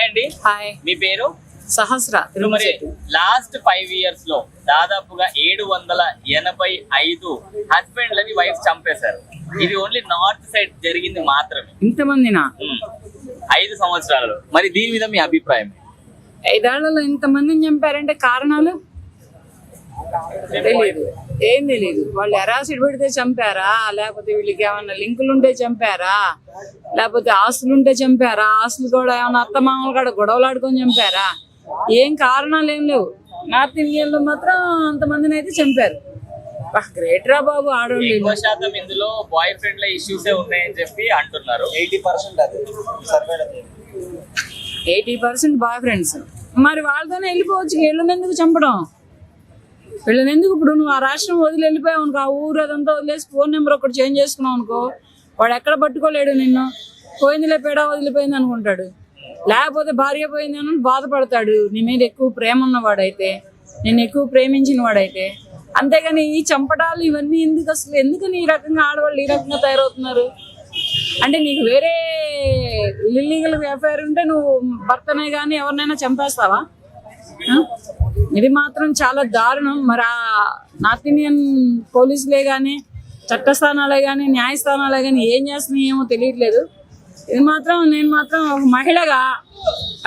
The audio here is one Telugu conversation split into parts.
అండి. హాయ్, మీ పేరు? సహస్ర. మరి లాస్ట్ 5 years లో దాదాపుగా 785 హస్బెండ్లని వైఫ్ చంపేశారు. ఇది ఓన్లీ నార్త్ సైడ్ జరిగింది మాత్రమే. ఇంతమందినా? 5 సంవత్సరాలలో. మరి దీని మీద మీ అభిప్రాయం? 5 ఏళ్లలో ఇంతమందిని చంపారంటే కారణాలు తెలియదు, ఏం తెలియదు. వాళ్ళు ఎరాసిడ్ పెడితే చంపారా, లేకపోతే వీళ్ళకి ఏమన్నా లింకులు ఉంటే చంపారా, లేకపోతే ఆస్తులు ఉంటే చంపారా, ఆస్తులు కూడా ఏమన్నా అత్తమామలు కూడా గొడవలు ఆడుకొని చంపారా, ఏం కారణాలు ఏం లేవు. నార్త్ ఇండియన్లో మాత్రం అంతమందిని అయితే చంపారు. గ్రేట్ రా బాబు. ఆడవాళ్ళు ఎక్కువ శాతం ఇందులో బాయ్ ఫ్రెండ్ ల ఇష్యూసే ఉన్నాయని చెప్పి అంటున్నారు. 80% బాయ్ ఫ్రెండ్స్. మరి వాళ్ళతోనే వెళ్ళిపోవచ్చు. వీళ్ళని ఎందుకు చంపడం? వీళ్ళని ఎందుకు? ఇప్పుడు నువ్వు ఆ రాష్ట్రం వదిలి వెళ్ళిపోయావు అనుకో, ఆ ఊరు అదంతా వదిలేసి ఫోన్ నెంబర్ ఒకటి చేంజ్ చేసుకున్నావు అనుకో, వాడు ఎక్కడ పట్టుకోలేడు నిన్ను. పోయిందిలే పేడ వదిలిపోయింది అనుకుంటాడు. లేకపోతే భార్య పోయింది అని బాధపడతాడు. నీ మీద ఎక్కువ ప్రేమ ఉన్నవాడైతే, నేను ఎక్కువ ప్రేమించిన వాడైతే. అంతేగాని ఈ చంపడాలు ఇవన్నీ ఎందుకు? అసలు ఎందుకని ఈ రకంగా ఆడవాళ్ళు ఈ రకంగా తయారవుతున్నారు? అంటే నీకు వేరే ఇల్లీగల్ ఎఫ్ఐఆర్ ఉంటే నువ్వు భర్తనే కానీ ఎవరినైనా చంపేస్తావా? ఇది మాత్రం చాలా దారుణం. మరి ఆ నార్త్ ఇండియన్ పోలీసులే కానీ, చట్టస్థానాలే కానీ, న్యాయస్థానాలే కానీ ఏం చేస్తున్నాయేమో తెలియట్లేదు. ఇది మాత్రం నేను మాత్రం ఒక మహిళగా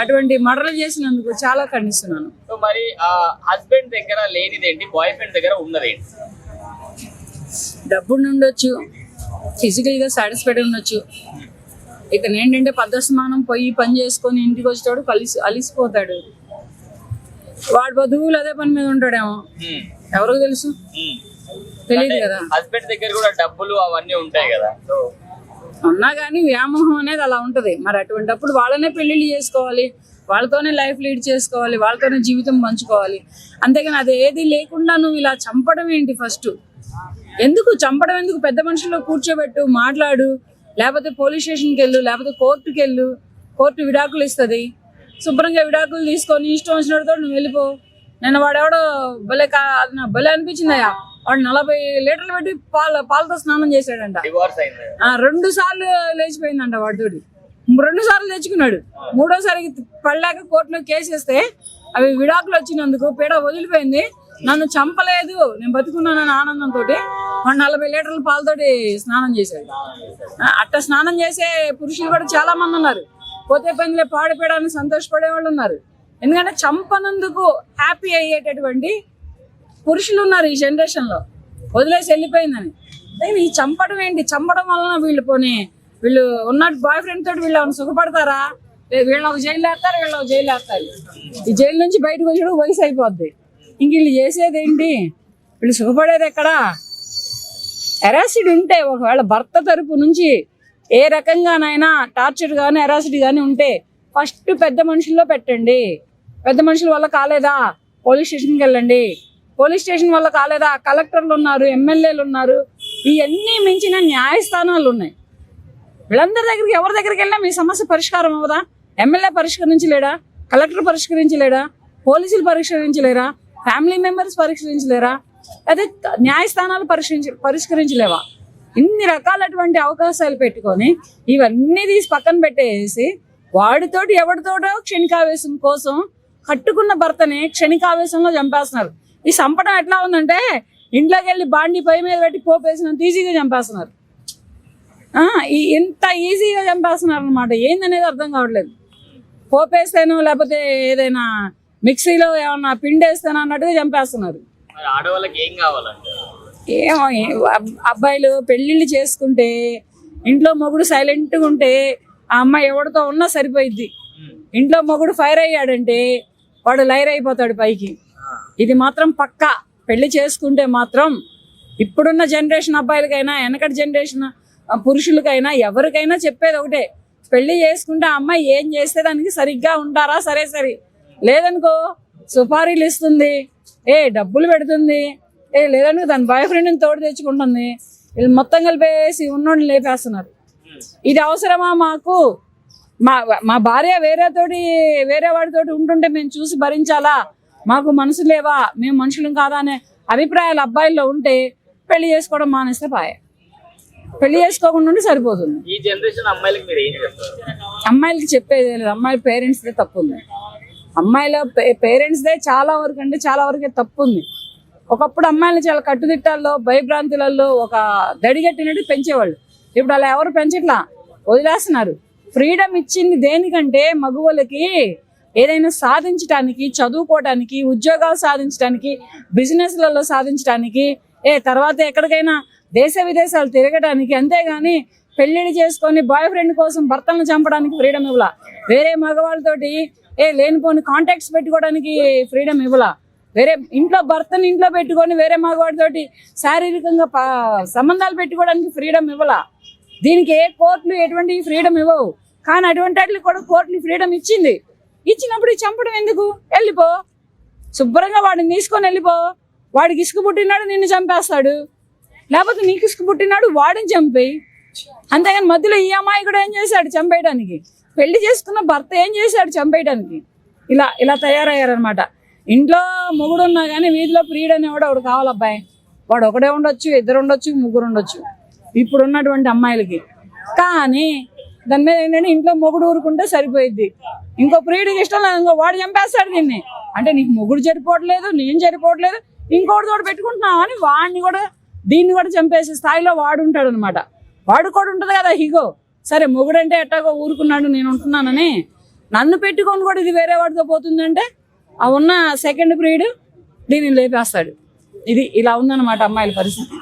అటువంటి మర్డర్లు చేసినందుకు చాలా ఖండిస్తున్నాను. సో మరి హస్బెండ్ దగ్గర లేనిదేంటి, బాయ్ ఫ్రెండ్ దగ్గర ఉన్నదేంటి? డబ్బు ఉండొచ్చు, ఫిజికల్గా సాటిస్ఫైడ్ ఉండొచ్చు. ఇతను ఏంటంటే పద్ధస్మానం పోయి పని చేసుకొని ఇంటికి వచ్చేటాడు, అలిసిపోతాడు. వాడు బదువులు అదే పని మీద ఉంటాడేమో, ఎవరికి తెలుసు? తెలియదు కదా. హస్బెండ్ దగ్గర కూడా డబ్బులు అవన్నీ ఉంటాయి కదా, ఉన్నా కానీ వ్యామోహం అనేది అలా ఉంటది. మరి అటువంటిప్పుడు వాళ్ళనే పెళ్లిళ్ళు చేసుకోవాలి, వాళ్ళతోనే లైఫ్ లీడ్ చేసుకోవాలి, వాళ్ళతోనే జీవితం పంచుకోవాలి. అంతేగాని అది ఏది లేకుండా నువ్వు ఇలా చంపడం ఏంటి? ఫస్ట్ ఎందుకు చంపడం? ఎందుకు? పెద్ద మనుషుల్లో కూర్చోబెట్టు, మాట్లాడు, లేకపోతే పోలీస్ స్టేషన్కి వెళ్ళు, లేకపోతే కోర్టుకి వెళ్ళు. కోర్టు విడాకులు ఇస్తుంది. శుభ్రంగా విడాకులు తీసుకొని ఇష్టం వచ్చినతో నువ్వు వెళ్ళిపో. నేను వాడెవడో భలే అనిపించిందయ్యా, వాడు 40 లీటర్లు పెట్టి పాలతో స్నానం చేశాడంట. 2 సార్లు లేచిపోయిందంట వాడితోటి. 2 సార్లు తెచ్చుకున్నాడు. 3వసారికి పడలేక కోర్టులో కేసు వేస్తే అవి విడాకులు వచ్చినందుకు పీడ వదిలిపోయింది. నన్ను చంపలేదు, నేను బతుకున్నానని ఆనందంతో వాడు 40 లీటర్ల పాలతోటి స్నానం చేశాడు. అట్ట స్నానం చేసే పురుషులు కూడా చాలా మంది ఉన్నారు. పోతే పనిలే పాడిపోయడానికి సంతోషపడే వాళ్ళు ఉన్నారు. ఎందుకంటే చంపనందుకు హ్యాపీ అయ్యేటటువంటి పురుషులు ఉన్నారు ఈ జనరేషన్లో. వదిలేసి వెళ్ళిపోయిందని. ఈ చంపడం ఏంటి? చంపడం వలన వీళ్ళు ఉన్న బాయ్ ఫ్రెండ్ తోటి వీళ్ళు ఏమైనా సుఖపడతారా? వీళ్ళని ఒక జైలు వేస్తారు, వీళ్ళు ఒక జైలు వేస్తారు. ఈ జైలు నుంచి బయటకు వచ్చి వయసు అయిపోద్ది. ఇంక వీళ్ళు చేసేది ఏంటి? వీళ్ళు సుఖపడేది ఎక్కడా? ఎరాసిడ్ ఉంటే ఒకవేళ భర్త తరపు నుంచి ఏ రకంగానైనా టార్చర్ కానీ ఎరాసిడ్ కానీ ఉంటే ఫస్ట్ పెద్ద మనుషుల్లో పెట్టండి. పెద్ద మనుషుల వల్ల కాలేదా పోలీస్ స్టేషన్కి వెళ్ళండి. పోలీస్ స్టేషన్ వల్ల కాలేదా కలెక్టర్లు ఉన్నారు, ఎమ్మెల్యేలు ఉన్నారు, ఇవన్నీ మించిన న్యాయస్థానాలు ఉన్నాయి. వీళ్ళందరి దగ్గరికి ఎవరి దగ్గరికి వెళ్ళినా మీ సమస్య పరిష్కారం అవ్వదా? ఎమ్మెల్యే పరిష్కరించలేడా? కలెక్టర్ పరిష్కరించలేడా? పోలీసులు పరిష్కరించలేరా? Family members పరిష్కరించలేరా? అదే న్యాయస్థానాలు పరిష్కరించలేవా? ఇన్ని రకాలటువంటి అవకాశాలు పెట్టుకొని ఇవన్నీ తీసి పక్కన పెట్టేసి వాడితోటి ఎవరితోటో క్షణికావేశం కోసం కట్టుకున్న భర్తని క్షణికావేశంలో చంపేస్తున్నారు. ఈ చంపడం ఎట్లా ఉందంటే ఇంట్లోకి వెళ్ళి బాండి పై మీద పెట్టి పోపేసినంత ఈజీగా చంపేస్తున్నారు. ఎంత ఈజీగా చంపేస్తున్నారు అనమాట. ఏందనేది అర్థం కావట్లేదు. పోపేస్తేనో లేకపోతే ఏదైనా మిక్సీలో ఏమన్నా పిండేస్తేనో అన్నట్టుగా చంపేస్తున్నారు. ఆడవాళ్ళకి ఏం కావాలంటే ఏమో అబ్బాయిలు పెళ్ళిళ్ళు చేసుకుంటే ఇంట్లో మొగుడు సైలెంట్గా ఉంటే ఆ అమ్మాయి ఎవరితో ఉన్నా సరిపోయిద్ది. ఇంట్లో మొగుడు ఫైర్ అయ్యాడంటే వాడు లైర్ అయిపోతాడు పైకి. ఇది మాత్రం పక్కా. పెళ్లి చేసుకుంటే మాత్రం ఇప్పుడున్న జనరేషన్ అబ్బాయిలకైనా వెనకటి జనరేషన్ పురుషులకైనా ఎవరికైనా చెప్పేది ఒకటే, పెళ్లి చేసుకుంటే ఆ అమ్మాయి ఏం చేస్తే దానికి సరిగ్గా ఉంటారా? సరే లేదనుకో సుపారీలు ఇస్తుంది, డబ్బులు పెడుతుంది, లేదనుకో దాని బాయ్ ఫ్రెండ్ని తోడు తెచ్చుకుంటుంది. వీళ్ళు మొత్తం కలిపేసి ఉన్నోడిని లేపేస్తున్నారు. ఇది అవసరమా మాకు? మా భార్య వేరే వాడితోటి ఉంటుంటే మేము చూసి భరించాలా? మాకు మనసు లేవా? మేము మనుషులం కాదా అనే అభిప్రాయాలు అబ్బాయిల్లో ఉంటే పెళ్లి చేసుకోవడం మానేస్తే పాయ. పెళ్లి చేసుకోకుండా ఉంటే సరిపోతుంది. ఈ జనరేషన్ అమ్మాయిలకు మీరు ఏం చెప్తారు? అమ్మాయిలకి చెప్పేది లేదు, అమ్మాయి పేరెంట్స్దే తప్పు ఉంది. అమ్మాయిల పేరెంట్స్దే చాలా వరకు అంటే చాలా వరకే తప్పు ఉంది. ఒకప్పుడు అమ్మాయిలు చాలా కట్టుదిట్టాల్లో భయభ్రాంతులలో ఒక దడిగట్టినట్టు పెంచేవాళ్ళు. ఇప్పుడు అలా ఎవరు పెంచట్లా, వదిలేస్తున్నారు. ఫ్రీడమ్ ఇచ్చింది దేనికంటే మగవాళ్ళకి ఏదైనా సాధించడానికి, చదువుకోవడానికి, ఉద్యోగాలు సాధించడానికి, బిజినెస్లలో సాధించడానికి, తర్వాత ఎక్కడికైనా దేశ విదేశాలు తిరగడానికి. అంతేగాని పెళ్లిళ్ళు చేసుకొని బాయ్ ఫ్రెండ్ కోసం భర్తలను చంపడానికి ఫ్రీడమ్ ఇవ్వాల. వేరే మగవాళ్ళతోటి లేనిపోని కాంటాక్ట్స్ పెట్టుకోవడానికి ఫ్రీడమ్ ఇవ్వాల. వేరే భర్తను ఇంట్లో పెట్టుకొని వేరే మగవాడితోటి శారీరకంగా సంబంధాలు పెట్టుకోవడానికి ఫ్రీడమ్ ఇవ్వాల. దీనికి ఏ కోర్టులు ఎటువంటి ఫ్రీడమ్ ఇవ్వవు. కానీ అటువంటి వాటికి కూడా కోర్టులు ఫ్రీడమ్ ఇచ్చింది. ఇచ్చినప్పుడు చంపడం ఎందుకు? వెళ్ళిపో, శుభ్రంగా వాడిని తీసుకొని వెళ్ళిపో. వాడికి ఇసుక పుట్టినాడు నిన్ను చంపేస్తాడు, లేకపోతే నీకు ఇసుక పుట్టినాడు వాడిని చంపేయి. అంతేగాని మధ్యలో ఈ అమ్మాయి కూడా ఏం చేశాడు చంపేయడానికి? పెళ్లి చేసుకున్న భర్త ఏం చేశాడు చంపేయడానికి? ఇలా తయారయ్యారనమాట. ఇంట్లో మొగుడు ఉన్నా కానీ వీధిలో ప్రియుడు అనేవాడు ఒకడు కావాలబ్బాయి. వాడు ఒకడే ఉండొచ్చు, ఇద్దరు ఉండొచ్చు, ముగ్గురు ఉండొచ్చు ఇప్పుడు ఉన్నటువంటి అమ్మాయిలకి. కానీ దాని మీద ఏంటంటే ఇంట్లో మొగుడు ఊరుకుంటే సరిపోయిద్ది. ఇంకో ప్రియుడికి ఇష్టం లేదు, ఇంకో వాడు చంపేస్తాడు దీన్ని. అంటే నీకు మొగుడు సరిపోవట్లేదు, నేను సరిపోవట్లేదు, ఇంకోటి తోడు పెట్టుకుంటున్నావు అని వాడిని కూడా దీన్ని కూడా చంపేసే స్థాయిలో వాడు ఉంటాడు అనమాట. వాడు కూడా ఉంటుంది కదా హిగో. సరే మొగుడంటే ఎట్టాగో ఊరుకున్నాడు నేను ఉంటున్నానని, నన్ను పెట్టుకొని కూడా ఇది వేరే వాడితో పోతుందంటే ఆ ఉన్న సెకండ్ ప్రియుడు దీన్ని లేపేస్తాడు. ఇలా ఉందన్నమాట అమ్మాయిల పరిస్థితి.